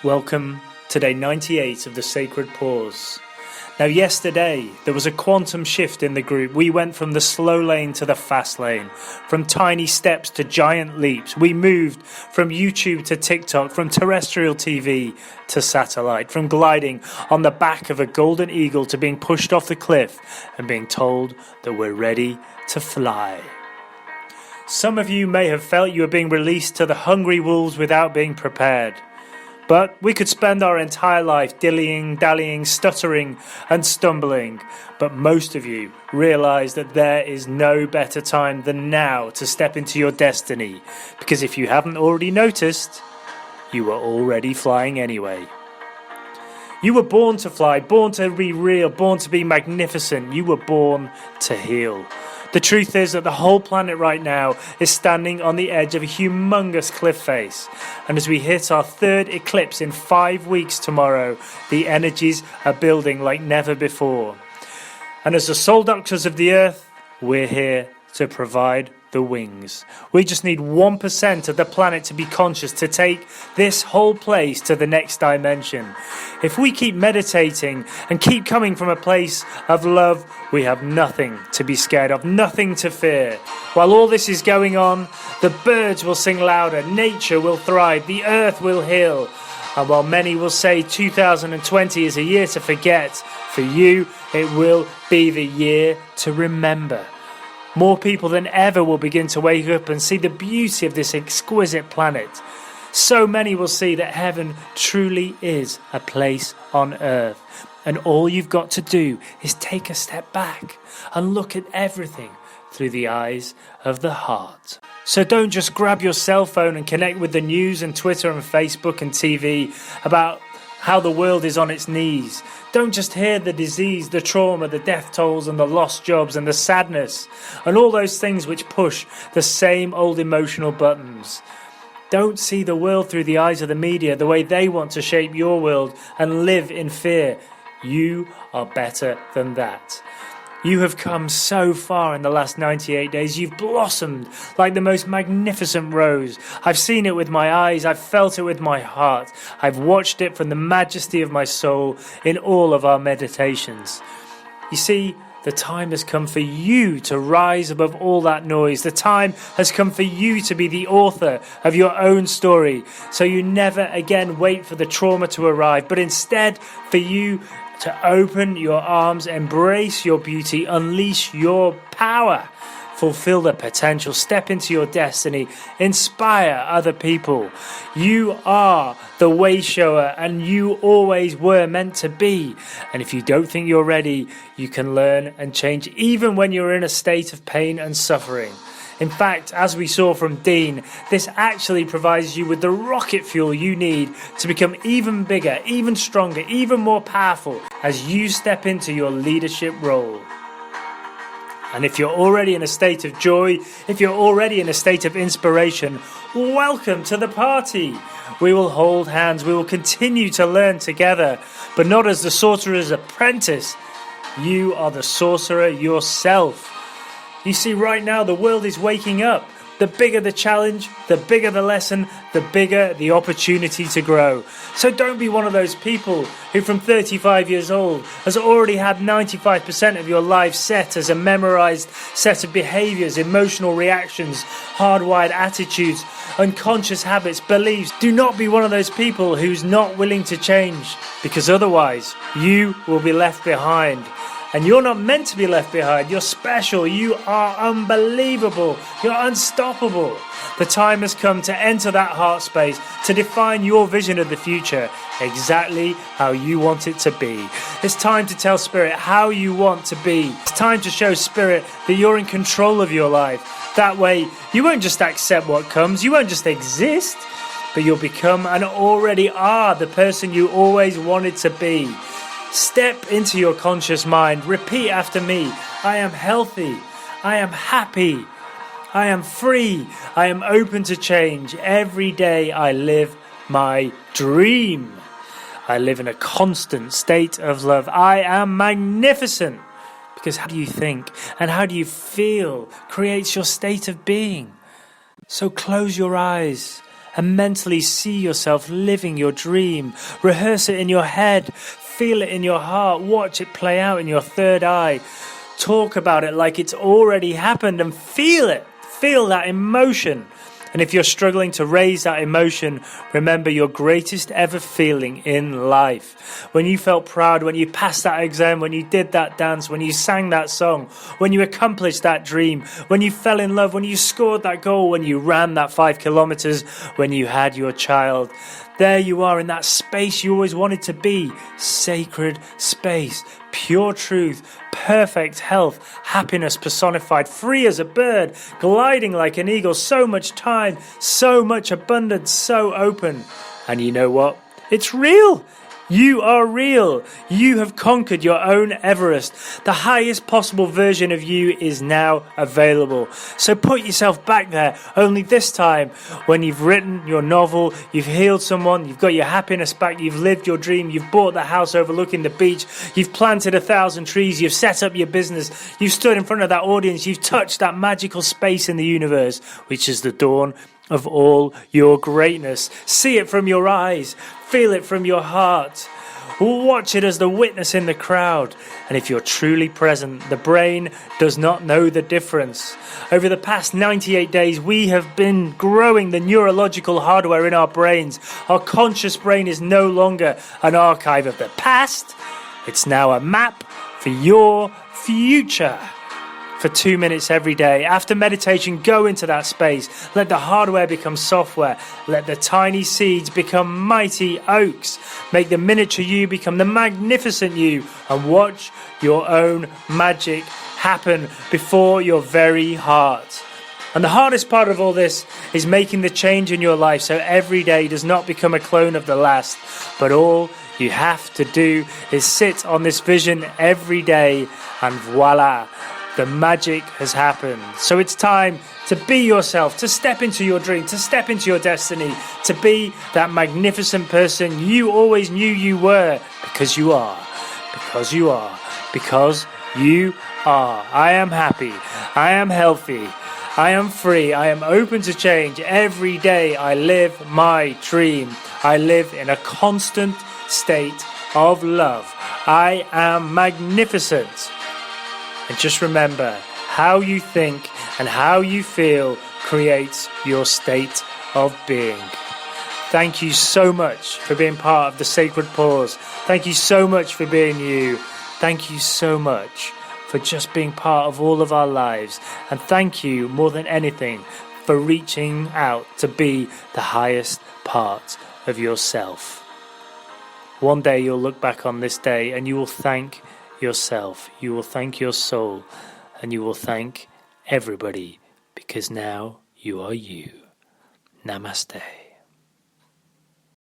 Welcome to day 98 of the Sacred Pause. Now yesterday, there was a quantum shift in the group. We went from the slow lane to the fast lane, from tiny steps to giant leaps. We moved from YouTube to TikTok, from terrestrial TV to satellite, from gliding on the back of a golden eagle to being pushed off the cliff and being told that we're ready to fly. Some of you may have felt you were being released to the hungry wolves without being prepared. But we could spend our entire life dillying, dallying, stuttering and stumbling. But most of you realise that there is no better time than now to step into your destiny. Because if you haven't already noticed, you are already flying anyway. You were born to fly, born to be real, born to be magnificent. You were born to heal. The truth is that the whole planet right now is standing on the edge of a humongous cliff face. And as we hit our third eclipse in 5 weeks tomorrow, the energies are building like never before. And as the soul doctors of the earth, we're here to provide the wings. We just need 1% of the planet to be conscious to take this whole place to the next dimension. If we keep meditating and keep coming from a place of love, we have nothing to be scared of, nothing to fear. While all this is going on, the birds will sing louder, nature will thrive, the earth will heal. And while many will say 2020 is a year to forget, for you it will be the year to remember. More people than ever will begin to wake up and see the beauty of this exquisite planet. So many will see that heaven truly is a place on earth. And all you've got to do is take a step back and look at everything through the eyes of the heart. So don't just grab your cell phone and connect with the news and Twitter and Facebook and TV about how the world is on its knees. Don't just hear the disease, the trauma, the death tolls and the lost jobs and the sadness and all those things which push the same old emotional buttons. Don't see the world through the eyes of the media the way they want to shape your world and live in fear. You are better than that. You have come so far in the last 98 days. You've blossomed like the most magnificent rose. I've seen it with my eyes. I've felt it with my heart. I've watched it from the majesty of my soul in all of our meditations. You see, the time has come for you to rise above all that noise. The time has come for you to be the author of your own story. So you never again wait for the trauma to arrive, but instead for you to open your arms, embrace your beauty, unleash your power, fulfill the potential, step into your destiny, inspire other people. You are the way shower and you always were meant to be. And if you don't think you're ready, you can learn and change even when you're in a state of pain and suffering. In fact, as we saw from Dean, this actually provides you with the rocket fuel you need to become even bigger, even stronger, even more powerful as you step into your leadership role. And if you're already in a state of joy, if you're already in a state of inspiration, welcome to the party. We will hold hands, we will continue to learn together, but not as the sorcerer's apprentice. You are the sorcerer yourself. You see, right now the world is waking up. The bigger the challenge, the bigger the lesson, the bigger the opportunity to grow. So don't be one of those people who from 35 years old has already had 95% of your life set as a memorized set of behaviors, emotional reactions, hardwired attitudes, unconscious habits, beliefs. Do not be one of those people who's not willing to change, because otherwise you will be left behind. And you're not meant to be left behind. You're special. You are unbelievable. You're unstoppable. The time has come to enter that heart space, to define your vision of the future exactly how you want it to be. It's time to tell Spirit how you want to be. It's time to show Spirit that you're in control of your life. That way, you won't just accept what comes. You won't just exist, but you'll become and already are the person you always wanted to be. Step into your conscious mind. Repeat after me. I am healthy. I am happy. I am free. I am open to change. Every day I live my dream. I live in a constant state of love. I am magnificent. Because how do you think and how do you feel creates your state of being. So close your eyes and mentally see yourself living your dream. Rehearse it in your head, feel it in your heart, watch it play out in your third eye. Talk about it like it's already happened and feel it. Feel that emotion. And if you're struggling to raise that emotion, remember your greatest ever feeling in life. When you felt proud, when you passed that exam, when you did that dance, when you sang that song, when you accomplished that dream, when you fell in love, when you scored that goal, when you ran that 5 kilometers, when you had your child. There you are in that space you always wanted to be. Sacred space, pure truth, perfect health, happiness personified, free as a bird, gliding like an eagle, so much time, so much abundance, so open. And you know what? It's real. You are real. You have conquered your own Everest. The highest possible version of you is now available. So put yourself back there, only this time when you've written your novel, you've healed someone, you've got your happiness back, you've lived your dream, you've bought the house overlooking the beach, you've planted 1,000 trees, you've set up your business, you've stood in front of that audience, you've touched that magical space in the universe, which is the dawn of all your greatness. See it from your eyes. Feel it from your heart. Watch it as the witness in the crowd. And if you're truly present, the brain does not know the difference. Over the past 98 days, we have been growing the neurological hardware in our brains. Our conscious brain is no longer an archive of the past. It's now a map for your future. For 2 minutes every day. After meditation, go into that space. Let the hardware become software. Let the tiny seeds become mighty oaks. Make the miniature you become the magnificent you. And watch your own magic happen before your very heart. And the hardest part of all this is making the change in your life so every day does not become a clone of the last. But all you have to do is sit on this vision every day and voila. The magic has happened. So it's time to be yourself, to step into your dream, to step into your destiny, to be that magnificent person you always knew you were, because you are, because you are, because you are. I am happy. I am healthy. I am free. I am open to change. Every day I live my dream. I live in a constant state of love. I am magnificent. And just remember, how you think and how you feel creates your state of being. Thank you so much for being part of the Sacred Pause. Thank you so much for being you. Thank you so much for just being part of all of our lives. And thank you, more than anything, for reaching out to be the highest part of yourself. One day you'll look back on this day and you will thank yourself, you will thank your soul, and you will thank everybody, because now you are you. Namaste.